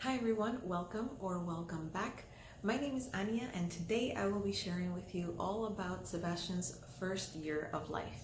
Hi everyone, welcome or welcome back. My name is Ania and today I will be sharing with you all about Sebastian's first year of life.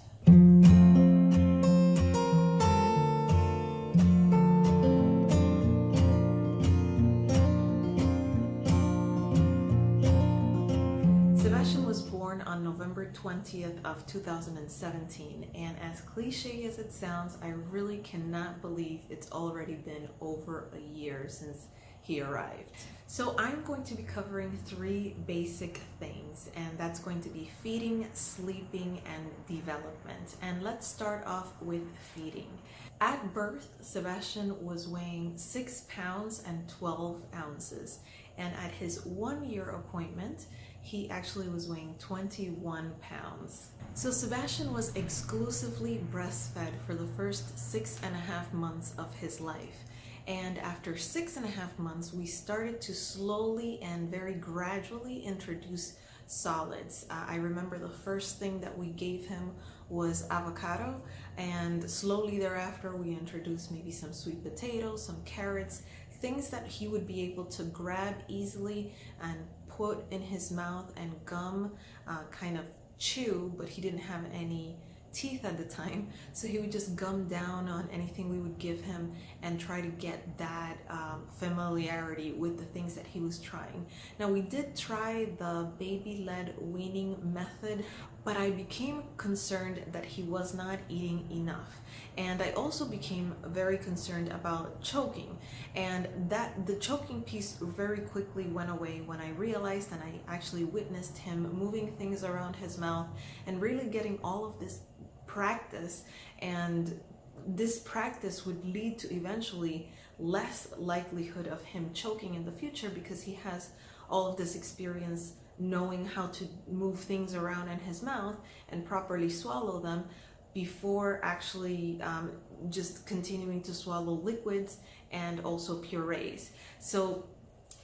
Sebastian was born on November 20th of 2017, and as cliche as it sounds, I really cannot believe it's already been over a year since he arrived. So I'm going to be covering three basic things, and that's going to be feeding, sleeping, and development. And let's start off with feeding. At birth, Sebastian was weighing 6 pounds and 12 ounces, and at his 1 year appointment, he actually was weighing 21 pounds. So Sebastian was exclusively breastfed for the first 6.5 months of his life. And after 6.5 months, we started to slowly and very gradually introduce solids. I remember the first thing that we gave him was avocado, and slowly thereafter we introduced maybe some sweet potatoes, some carrots, things that he would be able to grab easily and put in his mouth and gum, kind of chew, but he didn't have any teeth at the time, so he would just gum down on anything we would give him and try to get that familiarity with the things that he was trying. Now, we did try the baby-led weaning method, but I became concerned that he was not eating enough, and I also became very concerned about choking, and that the choking piece very quickly went away when I realized and I actually witnessed him moving things around his mouth and really getting all of this practice, and this practice would lead to eventually less likelihood of him choking in the future because he has all of this experience knowing how to move things around in his mouth and properly swallow them before actually just continuing to swallow liquids and also purees. So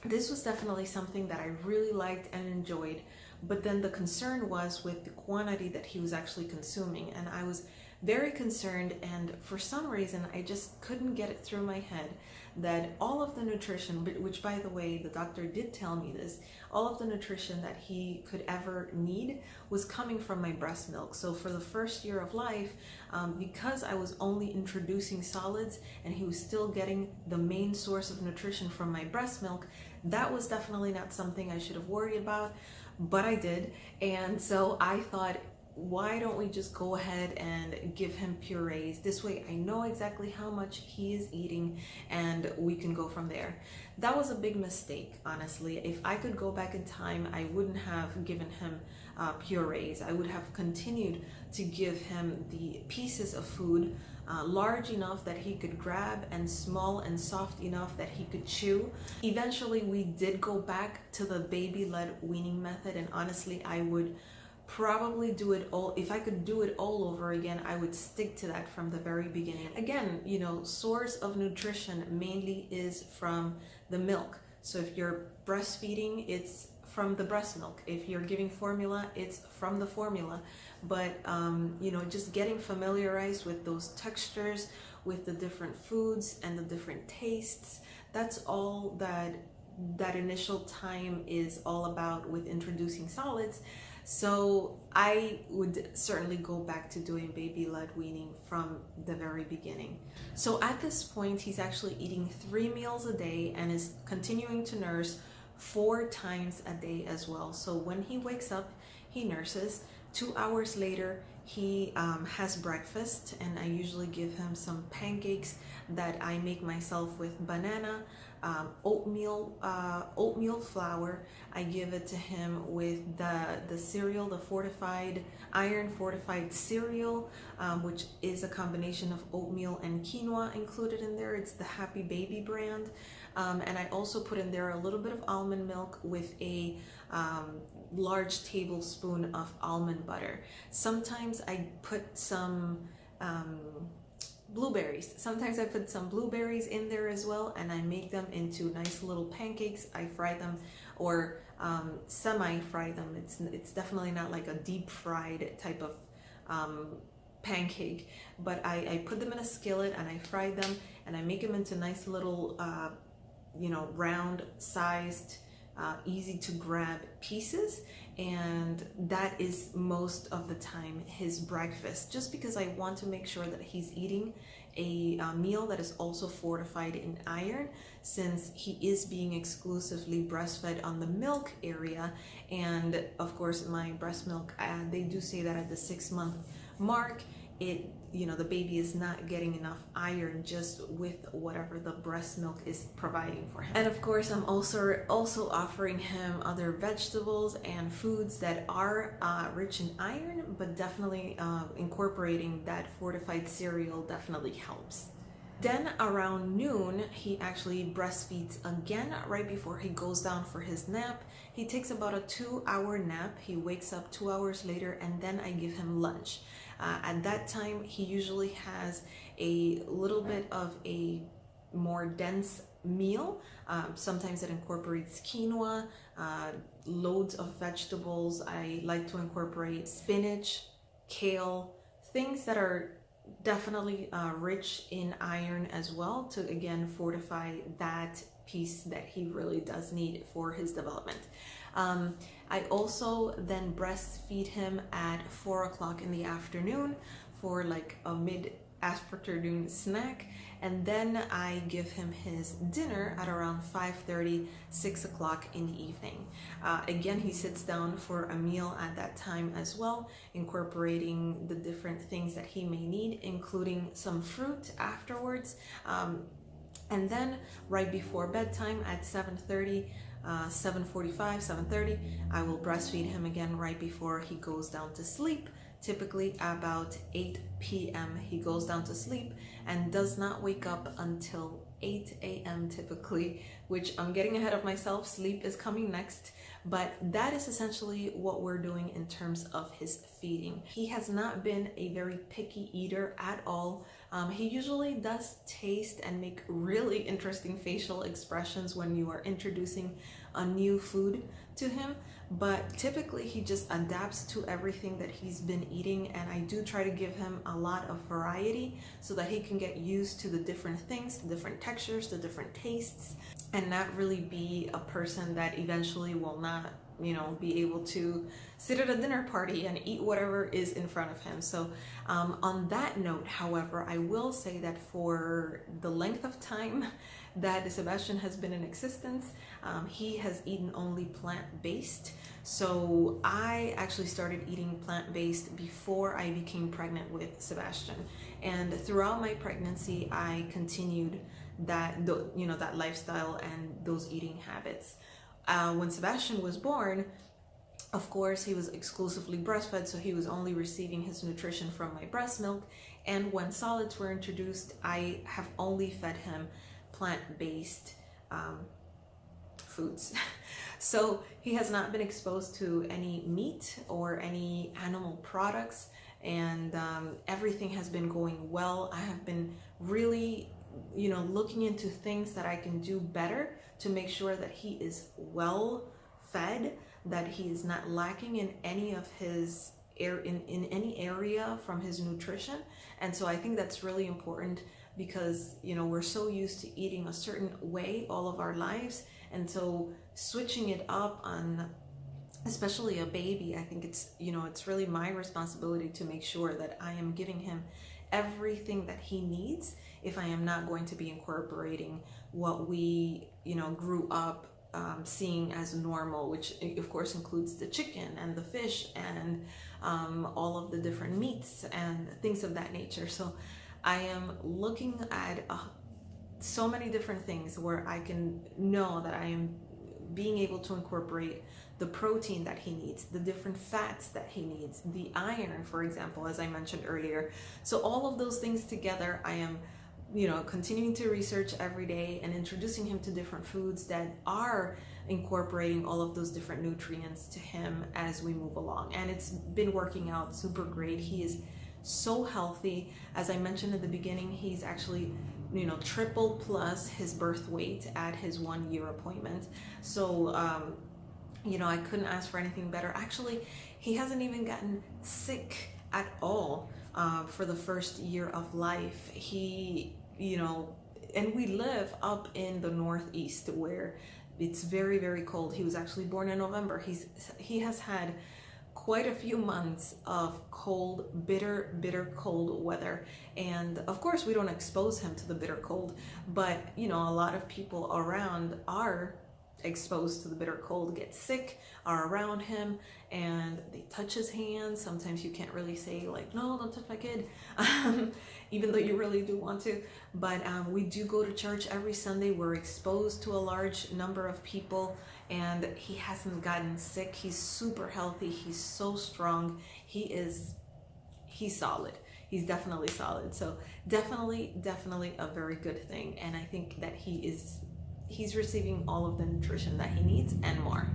this was definitely something that I really liked and enjoyed, but then the concern was with the quantity that he was actually consuming, and I was very concerned, and for some reason I just couldn't get it through my head that all of the nutrition, which by the way the doctor did tell me this, all of the nutrition that he could ever need was coming from my breast milk. So for the first year of life, because I was only introducing solids and he was still getting the main source of nutrition from my breast milk, that was definitely not something I should have worried about, but I did. And so I thought, why don't we just go ahead and give him purees? This way I know exactly how much he is eating and we can go from there. That was a big mistake, honestly. If I could go back in time, I wouldn't have given him purees. I would have continued to give him the pieces of food large enough that he could grab and small and soft enough that he could chew. Eventually we did go back to the baby-led weaning method, and honestly I would probably do it all. If I could do it all over again, I would stick to that from the very beginning. Again, you know, source of nutrition mainly is from the milk. So if you're breastfeeding, it's from the breast milk. If you're giving formula, it's from the formula. But you know, just getting familiarized with those textures, with the different foods and the different tastes, that's all that initial time is all about with introducing solids. So I would certainly go back to doing baby-led weaning from the very beginning. So at this point, he's actually eating 3 meals a day and is continuing to nurse 4 times a day as well. So when he wakes up, he nurses. 2 hours later, he has breakfast, and I usually give him some pancakes that I make myself with banana, oatmeal flour. I give it to him with the cereal, the fortified, iron fortified cereal, which is a combination of oatmeal and quinoa included in there. It's the Happy Baby brand. And I also put in there a little bit of almond milk with a large tablespoon of almond butter. Sometimes I put some blueberries. Sometimes I put some blueberries in there as well, and I make them into nice little pancakes. I fry them, or semi-fry them. It's definitely not like a deep fried type of pancake, but I put them in a skillet and I fry them, and I make them into nice little round sized, easy to grab pieces, and that is most of the time his breakfast, just because I want to make sure that he's eating a meal that is also fortified in iron, since he is being exclusively breastfed on the milk area. And of course, my breast milk, they do say that at the 6-month mark, the baby is not getting enough iron just with whatever the breast milk is providing for him. And of course, I'm also offering him other vegetables and foods that are rich in iron, but definitely incorporating that fortified cereal definitely helps. Then around noon, he actually breastfeeds again right before he goes down for his nap. He takes about a 2-hour nap. He wakes up 2 hours later, and then I give him lunch. At that time, he usually has a little bit of a more dense meal. Sometimes it incorporates quinoa, loads of vegetables. I like to incorporate spinach, kale, things that are definitely rich in iron as well, to again fortify that piece that he really does need for his development. I also then breastfeed him at 4 o'clock in the afternoon for like a mid-afternoon snack, and then I give him his dinner at around 5:30, 6 o'clock in the evening. Again, he sits down for a meal at that time as well, incorporating the different things that he may need, including some fruit afterwards. And then right before bedtime at 7:30, 7:45, 7:30, I will breastfeed him again right before he goes down to sleep. Typically about 8 p.m. he goes down to sleep and does not wake up until 8 a.m. typically, which I'm getting ahead of myself. Sleep is coming next, but that is essentially what we're doing in terms of his feeding. He has not been a very picky eater at all. He usually does taste and make really interesting facial expressions when you are introducing a new food to him, but typically he just adapts to everything that he's been eating, and I do try to give him a lot of variety so that he can get used to the different things, the different textures, the different tastes, and not really be a person that eventually will not be able to sit at a dinner party and eat whatever is in front of him. So on that note, however, I will say that for the length of time that Sebastian has been in existence, he has eaten only plant-based. So I actually started eating plant-based before I became pregnant with Sebastian, and throughout my pregnancy I continued that lifestyle and those eating habits. When Sebastian was born, of course, he was exclusively breastfed, so he was only receiving his nutrition from my breast milk. And when solids were introduced, I have only fed him plant-based foods. So he has not been exposed to any meat or any animal products, and everything has been going well. I have been really looking into things that I can do better to make sure that he is well fed, that he is not lacking in any of his in any area from his nutrition. And so I think that's really important, because we're so used to eating a certain way all of our lives, and so switching it up on especially a baby, I think it's really my responsibility to make sure that I am giving him everything that he needs if I am not going to be incorporating what we grew up seeing as normal, which of course includes the chicken and the fish and all of the different meats and things of that nature. So I am looking at so many different things where I can know that I am being able to incorporate the protein that he needs, the different fats that he needs, the iron, for example, as I mentioned earlier. So all of those things together, I am continuing to research every day and introducing him to different foods that are incorporating all of those different nutrients to him as we move along. And it's been working out super great. He is so healthy. As I mentioned at the beginning, he's actually triple plus his birth weight at his 1-year appointment. So I couldn't ask for anything better. Actually, he hasn't even gotten sick at all for the first year of life. He and we live up in the Northeast where it's very, very cold. He was actually born in November. He has had quite a few months of cold, bitter cold weather. And of course we don't expose him to the bitter cold, but you know, a lot of people around are exposed to the bitter cold, get sick, are around him, and they touch his hands. Sometimes you can't really say like, no, don't touch my kid, even though you really do want to. But we do go to church every Sunday. We're exposed to a large number of people, and he hasn't gotten sick. He's super healthy. He's so strong. He's solid. He's definitely solid. So definitely a very good thing. And I think that he's receiving all of the nutrition that he needs and more.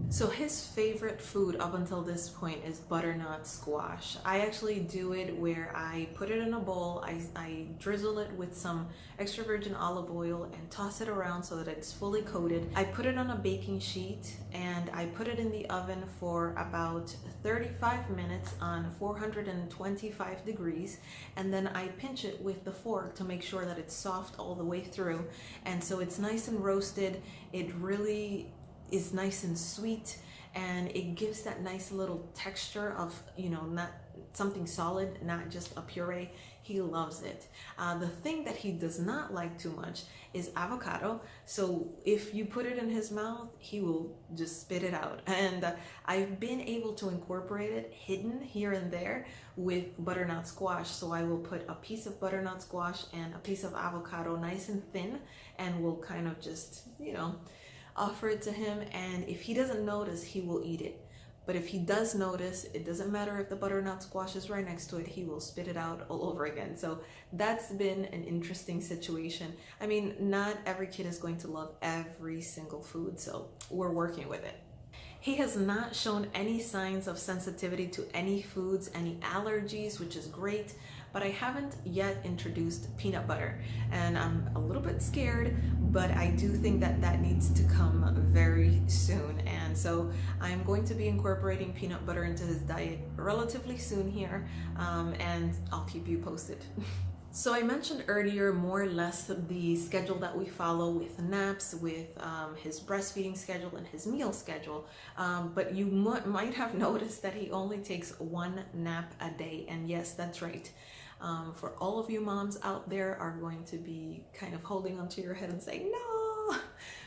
So his favorite food up until this point is butternut squash. I actually do it where I put it in a bowl, I drizzle it with some extra virgin olive oil and toss it around so that it's fully coated. I put it on a baking sheet and I put it in the oven for about 35 minutes on 425 degrees, and then I pinch it with the fork to make sure that it's soft all the way through, and so it's nice and roasted. It really is nice and sweet, and it gives that nice little texture of, you know, not something solid, not just a puree. He loves it. The thing that he does not like too much is avocado. So if you put it in his mouth, he will just spit it out. And I've been able to incorporate it hidden here and there with butternut squash. So I will put a piece of butternut squash and a piece of avocado nice and thin, and we'll kind of just, you know, offer it to him, and if he doesn't notice, he will eat it. But if he does notice, it doesn't matter if the butternut squash is right next to it, he will spit it out all over again. So that's been an interesting situation. I mean, not every kid is going to love every single food, so we're working with it. He has not shown any signs of sensitivity to any foods, any allergies, which is great, but I haven't yet introduced peanut butter, and I'm a little bit scared, but I do think that that needs to come very soon. And so I'm going to be incorporating peanut butter into his diet relatively soon here, and I'll keep you posted. So I mentioned earlier more or less the schedule that we follow with naps, with his breastfeeding schedule and his meal schedule, but you might have noticed that he only takes one nap a day, and yes, that's right. For all of you moms out there are going to be kind of holding onto your head and saying no,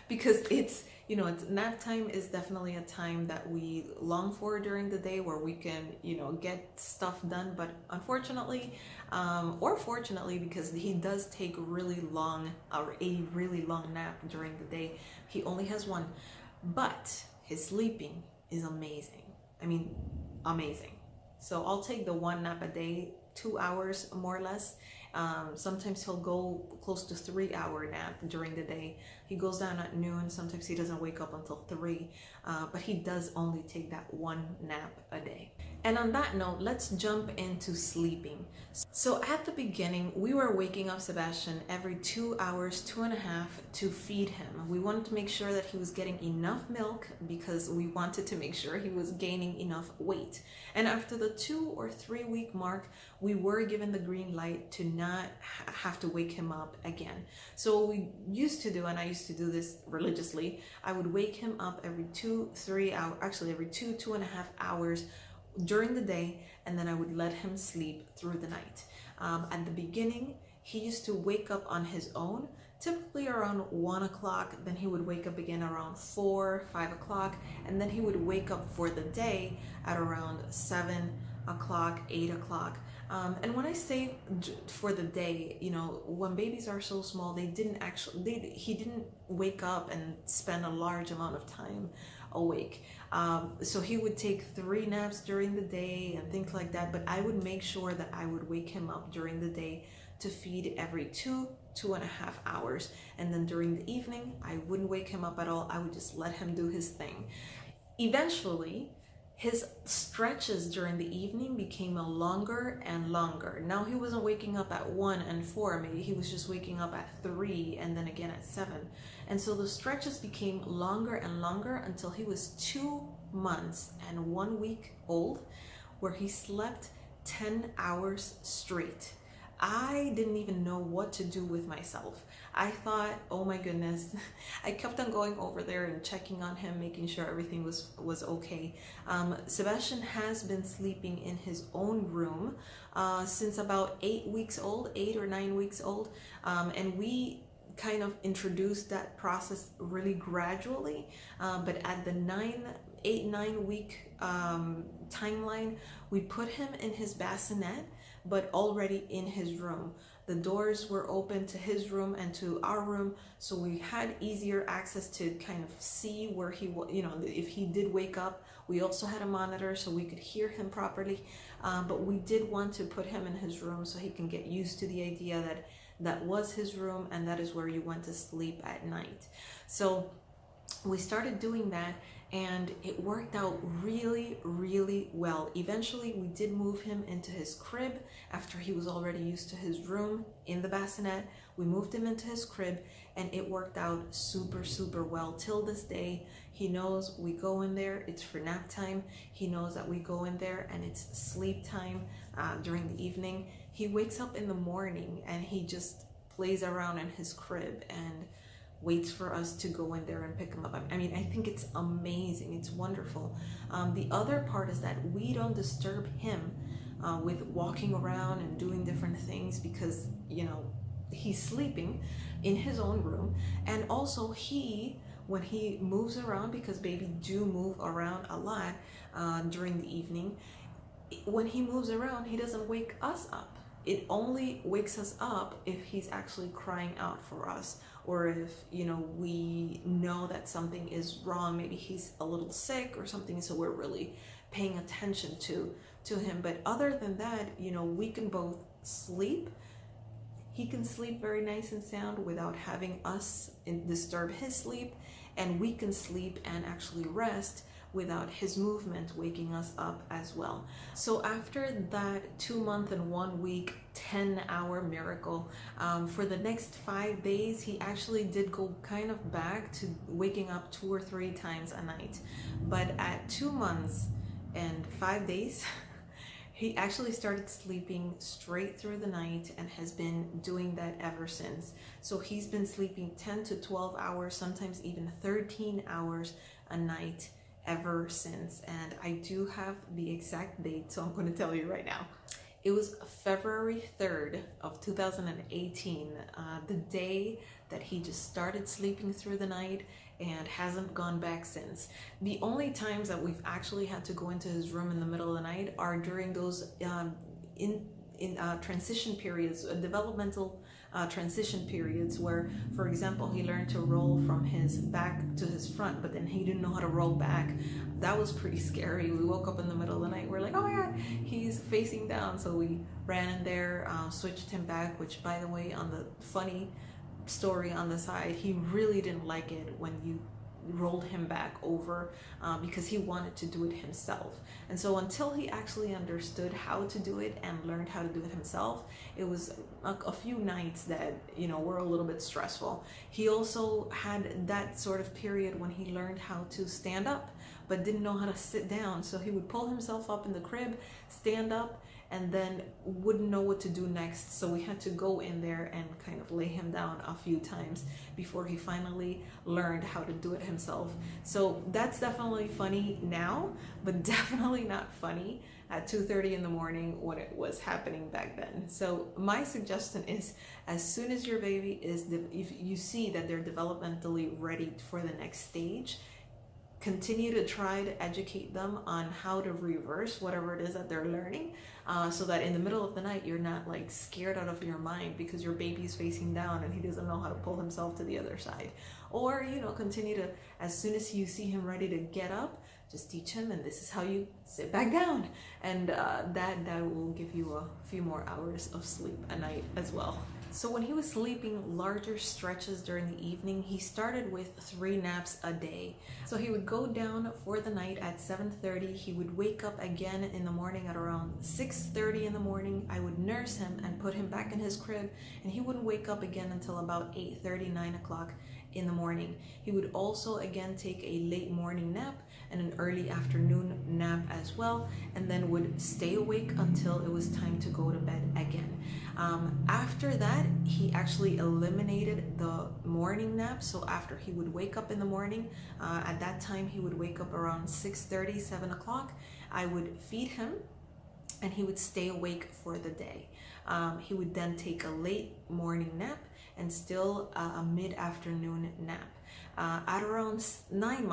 because it's, you know, it's nap time is definitely a time that we long for during the day where we can, you know, get stuff done. But unfortunately, or fortunately, because he does take really long, or a really long nap during the day, he only has one, but his sleeping is amazing. I mean, amazing. So I'll take the one nap a day, 2 hours more or less. Sometimes he'll go close to 3-hour nap during the day. He goes down at noon. Sometimes he doesn't wake up until 3, but he does only take that one nap a day. And on that note, let's jump into sleeping. So at the beginning, we were waking up Sebastian every 2 hours, 2.5 to feed him. We wanted to make sure that he was getting enough milk because we wanted to make sure he was gaining enough weight. And after the 2 or 3 week mark, we were given the green light to not have to wake him up again. So what we used to do, and I used to do this religiously, I would wake him up every 2-3 hours, actually every 2.5 hours during the day, and then I would let him sleep through the night. At the beginning, he used to wake up on his own, typically around 1 o'clock, then he would wake up again around 4, 5 o'clock, and then he would wake up for the day at around 7 o'clock, 8 o'clock. And when I say for the day, you know, when babies are so small, he didn't wake up and spend a large amount of time awake. So he would take 3 naps during the day and things like that, but I would make sure that I would wake him up during the day to feed every 2.5 hours. And then during the evening, I wouldn't wake him up at all. I would just let him do his thing. Eventually, his stretches during the evening became longer and longer. Now he wasn't waking up at 1 and 4, maybe he was just waking up at 3 and then again at 7. And so the stretches became longer and longer until he was 2 months and 1 week old, where he slept 10 hours straight. I didn't even know what to do with myself. I thought, oh my goodness. I kept on going over there and checking on him, making sure everything was okay. Sebastian has been sleeping in his own room since about 8 weeks old, 8 or 9 weeks old, and we kind of introduced that process really gradually, but at the 8-9 week timeline, we put him in his bassinet, but already in his room. The doors were open to his room and to our room, so we had easier access to kind of see where he was, if he did wake up. We also had a monitor so we could hear him properly, but we did want to put him in his room so he can get used to the idea that that was his room and that is where you went to sleep at night. So we started doing that, and it worked out really, really well. Eventually, we did move him into his crib after he was already used to his room in the bassinet. We moved him into his crib, and it worked out super, super well. Till this day, he knows we go in there, it's for nap time. He knows that we go in there and it's sleep time during the evening. He wakes up in the morning and he just plays around in his crib and waits for us to go in there and pick him up. I mean, I think it's amazing. It's wonderful. The other part is that we don't disturb him with walking around and doing different things because, he's sleeping in his own room. And also when he moves around, because baby do move around a lot during the evening, when he moves around, he doesn't wake us up. It only wakes us up if he's actually crying out for us, or if we know that something is wrong. Maybe he's a little sick or something, so we're really paying attention to him. But other than that, we can both sleep. He can sleep very nice and sound without having us disturb his sleep, and we can sleep and actually rest without his movement waking us up as well. So after that 2 month and 1 week 10-hour miracle, for the next 5 days he actually did go kind of back to waking up 2 or 3 times a night. But at 2 months and 5 days he actually started sleeping straight through the night and has been doing that ever since. So he's been sleeping 10 to 12 hours, sometimes even 13 hours a night ever since. And I do have the exact date, so I'm going to tell you right now. It was February 3rd of 2018, the day that he just started sleeping through the night and hasn't gone back since. The only times that we've actually had to go into his room in the middle of the night are during those transition periods, developmental transition periods, where, for example, he learned to roll from his back to his front, but then he didn't know how to roll back. That was pretty scary. We woke up in the middle of the night, we're like, oh my god, he's facing down. So we ran in there, switched him back, which, by the way, on the funny story on the side, he really didn't like it when you rolled him back over, because he wanted to do it himself. And so until he actually understood how to do it and learned how to do it himself, it was a few nights that were a little bit stressful. He also had that sort of period when he learned how to stand up but didn't know how to sit down. So he would pull himself up in the crib, stand up, and then wouldn't know what to do next. So we had to go in there and kind of lay him down a few times before he finally learned how to do it himself. So that's definitely funny now, but definitely not funny at 2:30 in the morning when it was happening back then. So my suggestion is, as soon as your baby if you see that they're developmentally ready for the next stage, continue to try to educate them on how to reverse whatever it is that they're learning, so that in the middle of the night you're not like scared out of your mind because your baby's facing down and he doesn't know how to pull himself to the other side. Or continue to, as soon as you see him ready to get up, just teach him, and this is how you sit back down, and that will give you a few more hours of sleep a night as well. So when he was sleeping larger stretches during the evening, he started with 3 naps a day. So he would go down for the night at 7:30. He would wake up again in the morning at around 6:30 in the morning. I would nurse him and put him back in his crib, and he wouldn't wake up again until about 8:30, 9 o'clock. in the morning. He would also again take a late morning nap and an early afternoon nap as well, and then would stay awake until it was time to go to bed again. After that, he actually eliminated the morning nap. So after he would wake up in the morning, at that time he would wake up around 6:30, 7 o'clock. I would feed him and he would stay awake for the day. He would then take a late morning nap and still a mid-afternoon nap. At around 9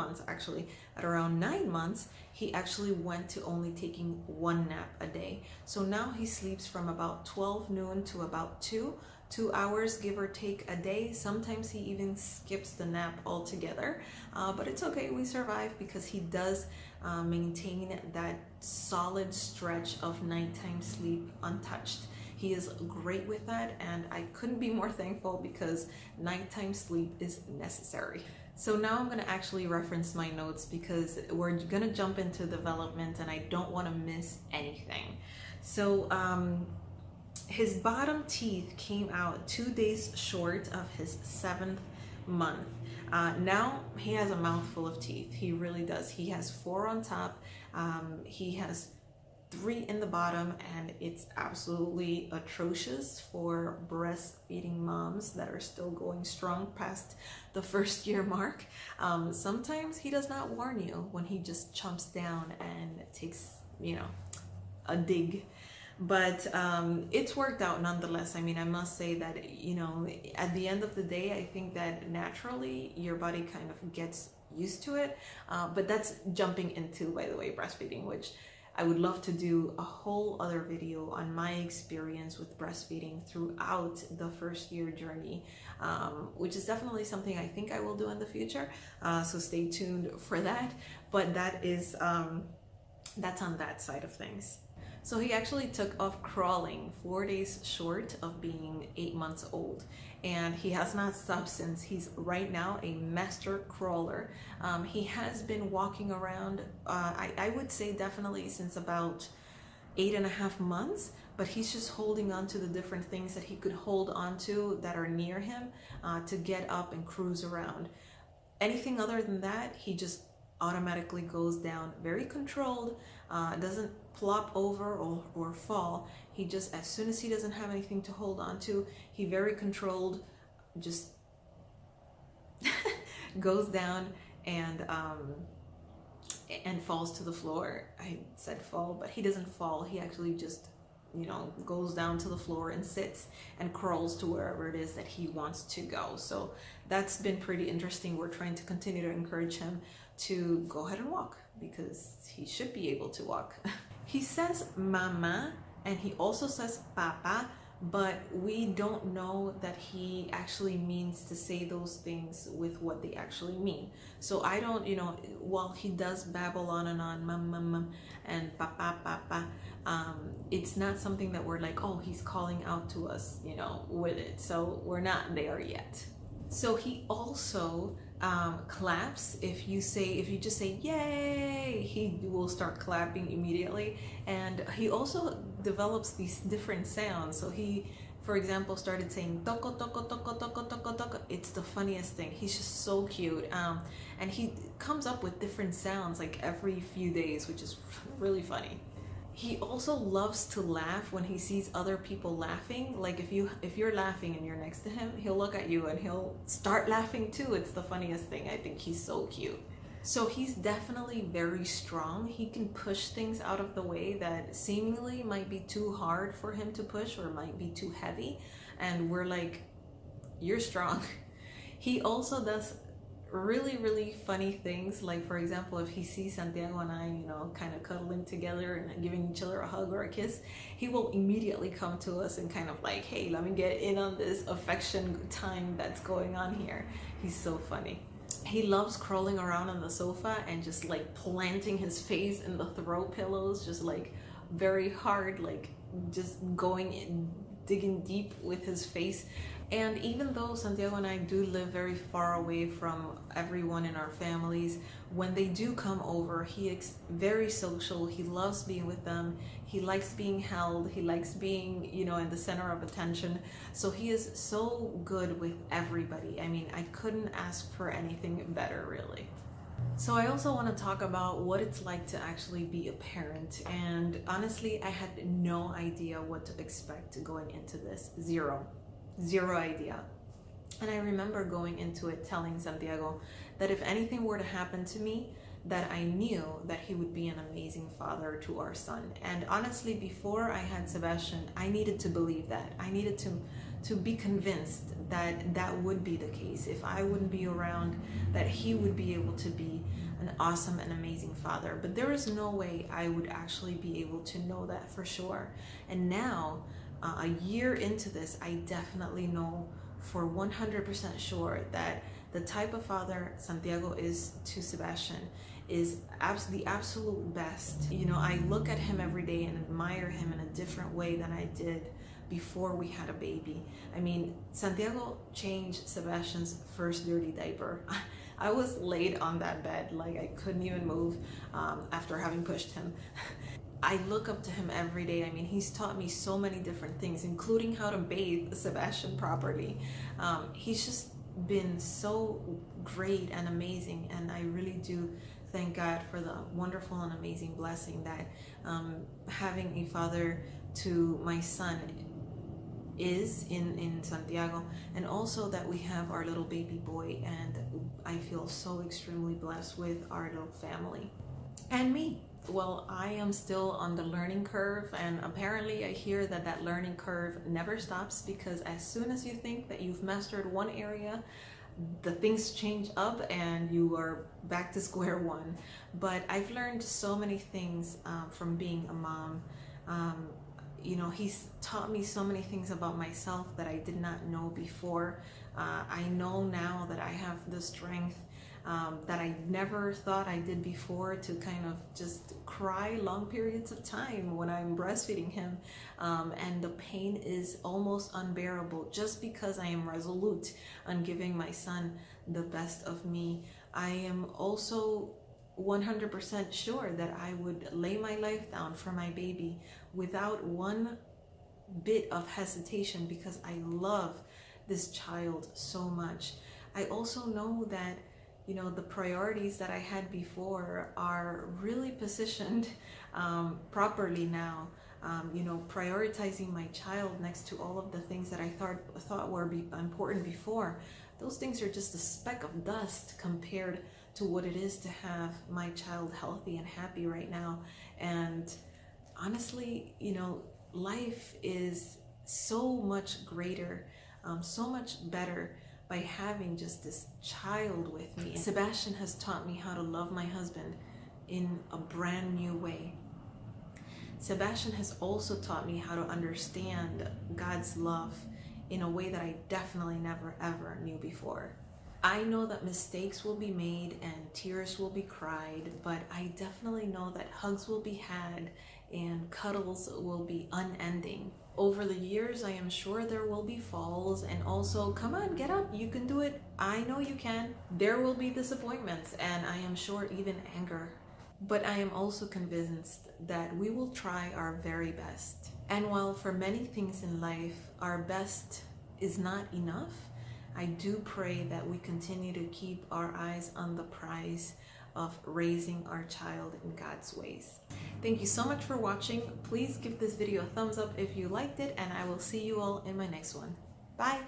months, he actually went to only taking one nap a day. So now he sleeps from about 12 noon to about 2 hours, give or take, a day. Sometimes he even skips the nap altogether, but it's okay, we survive because he does maintain that solid stretch of nighttime sleep untouched. He is great with that, and I couldn't be more thankful because nighttime sleep is necessary. So now I'm going to actually reference my notes because we're going to jump into development and I don't want to miss anything. So his bottom teeth came out 2 days short of his 7th month. Now he has a mouthful of teeth. He really does. He has 4 on top. He has 3 in the bottom, and it's absolutely atrocious for breastfeeding moms that are still going strong past the 1st year mark. Sometimes he does not warn you when he just chomps down and takes, a dig. But it's worked out nonetheless. I mean, I must say that, at the end of the day, I think that naturally your body kind of gets used to it. But that's jumping into, by the way, breastfeeding, which I would love to do a whole other video on my experience with breastfeeding throughout the 1st year journey, which is definitely something I think I will do in the future. So stay tuned for that. But that is, that's on that side of things. So he actually took off crawling 4 days short of being 8 months old. And he has not stopped since. He's right now a master crawler. He has been walking around, I would say definitely since about 8.5 months, but he's just holding on to the different things that he could hold on to that are near him to get up and cruise around. Anything other than that, he just automatically goes down, very controlled, doesn't plop over or fall. He just, as soon as he doesn't have anything to hold on to, he very controlled just goes down and falls to the floor. I said fall, but he doesn't fall. He actually just goes down to the floor and sits and crawls to wherever it is that he wants to go. So that's been pretty interesting. We're trying to continue to encourage him to go ahead and walk because he should be able to walk. He says mama and he also says papa, but we don't know that he actually means to say those things with what they actually mean. So I don't, while he does babble on and on, mum, and papa, it's not something that we're like, oh, he's calling out to us, with it. So we're not there yet. So he also claps. If you just say yay, he will start clapping immediately. And he also develops these different sounds. So he, for example, started saying toko toko toko toko toko toko. It's the funniest thing. He's just so cute. And he comes up with different sounds like every few days, which is really funny. He also loves to laugh when he sees other people laughing. Like if you're laughing and you're next to him, he'll look at you and he'll start laughing too. It's the funniest thing. I think he's so cute. So he's definitely very strong. He can push things out of the way that seemingly might be too hard for him to push or might be too heavy. And we're like, you're strong. He also does really funny things, like for example, if he sees Santiago and I kind of cuddling together and giving each other a hug or a kiss, he will immediately come to us and kind of like, hey, let me get in on this affection time that's going on here. He's so funny. He loves crawling around on the sofa and just like planting his face in the throw pillows, just like very hard, like just going in digging deep with his face. And even though Santiago and I do live very far away from everyone in our families, when they do come over, he is very social. He loves being with them. He likes being held. He likes being, you know, in the center of attention. So he is so good with everybody. I mean, I couldn't ask for anything better, really. So I also want to talk about what it's like to actually be a parent. And honestly, I had no idea what to expect going into this. Zero idea. And I remember going into it telling Santiago that if anything were to happen to me, that I knew that he would be an amazing father to our son. And honestly, before I had Sebastian, I needed to believe that. I needed to be convinced that that would be the case. If I wouldn't be around, that he would be able to be an awesome and amazing father. But there is no way I would actually be able to know that for sure. And now, a year into this, I definitely know for 100% sure that the type of father Santiago is to Sebastian is the absolute best. You know, I look at him every day and admire him in a different way than I did before we had a baby. I mean, Santiago changed Sebastian's first dirty diaper. I was laid on that bed, like I couldn't even move after having pushed him. I look up to him every day. I mean, he's taught me so many different things, including how to bathe Sebastian properly. He's just been so great and amazing, and I really do thank God for the wonderful and amazing blessing that having a father to my son is in Santiago, and also that we have our little baby boy, and I feel so extremely blessed with our little family. And me, well, I am still on the learning curve, and apparently I hear that that learning curve never stops, because as soon as you think that you've mastered one area, the things change up and you are back to square one. But I've learned so many things from being a mom. You know, he's taught me so many things about myself that I did not know before. I know now that I have the strength that I never thought I did before, to kind of just cry long periods of time when I'm breastfeeding him, and the pain is almost unbearable just because I am resolute on giving my son the best of me. I am also 100% sure that I would lay my life down for my baby without one bit of hesitation, because I love this child so much. I also know that, you know, the priorities that I had before are really positioned properly now. You know, prioritizing my child next to all of the things that I thought were important before. Those things are just a speck of dust compared to what it is to have my child healthy and happy right now. And honestly, you know, life is so much greater, so much better by having just this child with me. Sebastian has taught me how to love my husband in a brand new way. Sebastian has also taught me how to understand God's love in a way that I definitely never ever knew before. I know that mistakes will be made and tears will be cried, but I definitely know that hugs will be had and cuddles will be unending. Over the years, I am sure there will be falls, and also, come on, get up, you can do it. I know you can. There will be disappointments, and I am sure even anger. But I am also convinced that we will try our very best. And while for many things in life, our best is not enough, I do pray that we continue to keep our eyes on the prize of raising our child in God's ways. Thank you so much for watching. Please give this video a thumbs up if you liked it, and I will see you all in my next one. Bye!